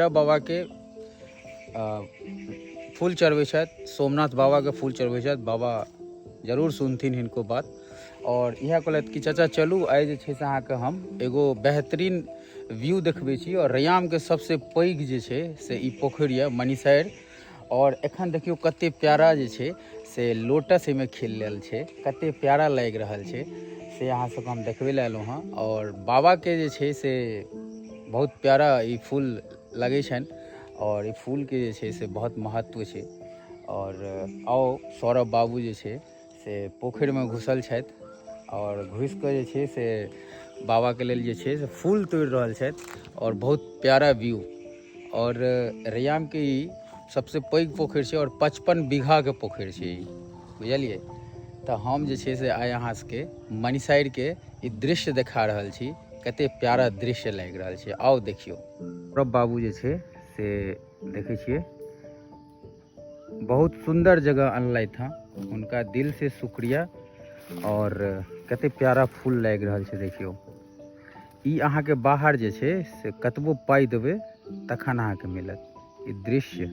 बाबा के फूल चढ़बै छथि, सोमनाथ बाबा के फूल चढ़बै छथि। बाबा जरूर सुनथिन हिनको बात। और इएह कहलथि कि चाचा चलू आइ जे छै से अहाँके हम एगो बेहतरीन व्यू देखबै छी। और रैयाम के सबसे पैघ जे छै से ई पोखरि यऽ मनीसर। और एखन देखियो कते प्यारा जे छै से लोटस एहिमे खिल रहल छै, कते प्यारा लागि रहल छै से अहाँ सबके हम देखबै लए एलहुँ हँ। और बाबा के जे छै से बहुत प्यारा ई फूल लगै छनि और ई फूल के जे छै से बहुत महत्व छै। और आओ सौरभ बाबू जे छै से पोखरिमे घुसल छथि और घुसिकऽ जे छै से बाबा के लेल जे छै से फूल तोड़ि रहल छथि और बहुत प्यारा व्यू। और रैयाम के ई सबसे पैघ पोखरि छै और 55 बीघा के पोखरि छै ई, बुझलिए। तो हम जे छै से आइ अहाँ सबके मनीसर के ई दृश्य देखा रहल छी, कते प्यारा दृश्य लागि रहल छै। आओ देखियो। सौरभ बाबू जे छै से देखै छियै बहुत सुंदर जगह अनलथि हँ, हुनका दिल से शुक्रिया। और कते प्यारा फूल लागि रहल छै देखियो। ई अहाँके बाहर जे छै से कतबो पाइ देबै तखन अहाँके मिलत ई दृश्य,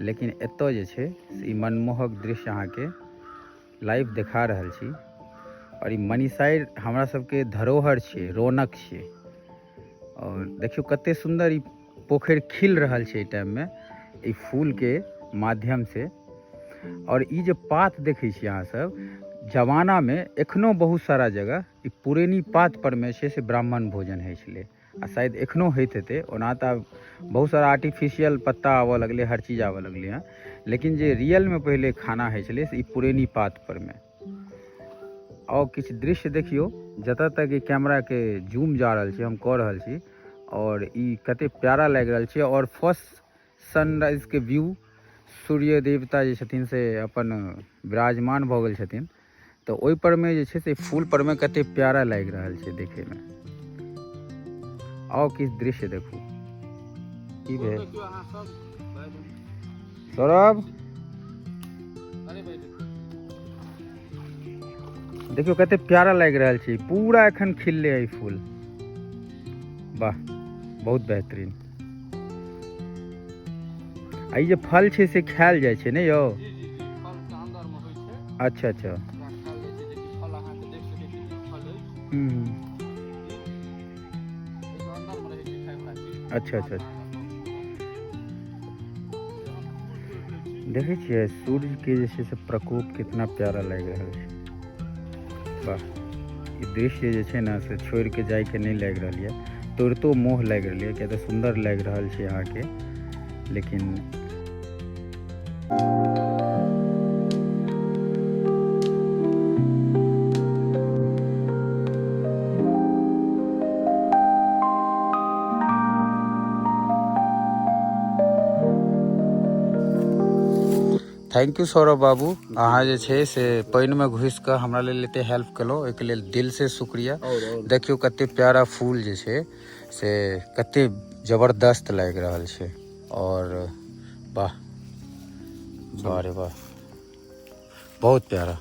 लेकिन एतऽ जे छै से ई मनमोहक दृश्य अहाँके लाइव देखा रहल छी। और ई मनीसर हमरा सबके धरोहर छियै, रौनक छियै। और देखियो कते सुंदर ई पोखरि खिल रहल छै टाइम में ई फूल के माध्यम से। और ई जे पात देखै छी अहाँ सब, जमाना में एखनो बहुत सारा जगह ई पुरेनी पात पर में छै से ब्राह्मण भोजन होइ छलै आ शायद एखनो होइत हेतै। ओना तऽ बहुत सारा आर्टिफिशियल पत्ता आबऽ लगलै, हर चीज आबऽ लगलै हँ, लेकिन जे रियल में पहले खाना होइ छलै से ई पुरेनी पात पर में। और किछु दृश्य देखियो, जतऽ तक ई कैमरा के जूम जा रहल छै हम कऽ रहल छी। और ई कते प्यारा लागि रहल छै। और फर्स्ट सनराइज के व्यू, सूर्य देवता जे छथिन से अपन विराजमान भऽ गेल छथिन, तो ओहि पर में जे छै से फूल पर में कते प्यारा लागि रहल छै देखे में। आओ किछु दृश्य देखू। की भेल सौरभ, देखियो कते प्यारा लागि रहल छै, पूरा एखन खिलले है फूल। वाह बहुत बेहतरीन। आ जे फल छै से खायल जाइ छै ने यौ? अच्छा अच्छा। अच्छा अच्छा। देखे छियै सूर्य के जे छै से प्रकोप कितना प्यारा लागि रहल छै। वाह ई दृश्य जे छै ने से छोड़ के जाय के नहीं लागि रहल है, तोड़तो मोह लागि रहल है, किया तऽ सुंदर लागि रहल छै यहाँ के। लेकिन थैंक यू सौरभ बाबू, अहाँ जे छै से पानि में घुस कऽ हमरा लेल एते हेल्प केलहुँ, ओहिके लेल दिल से शुक्रिया। देखियो कते प्यारा फूल जे छै से कते जबरदस्त लागि रहल छै। और वाह वाह रे वाह बहुत प्यारा।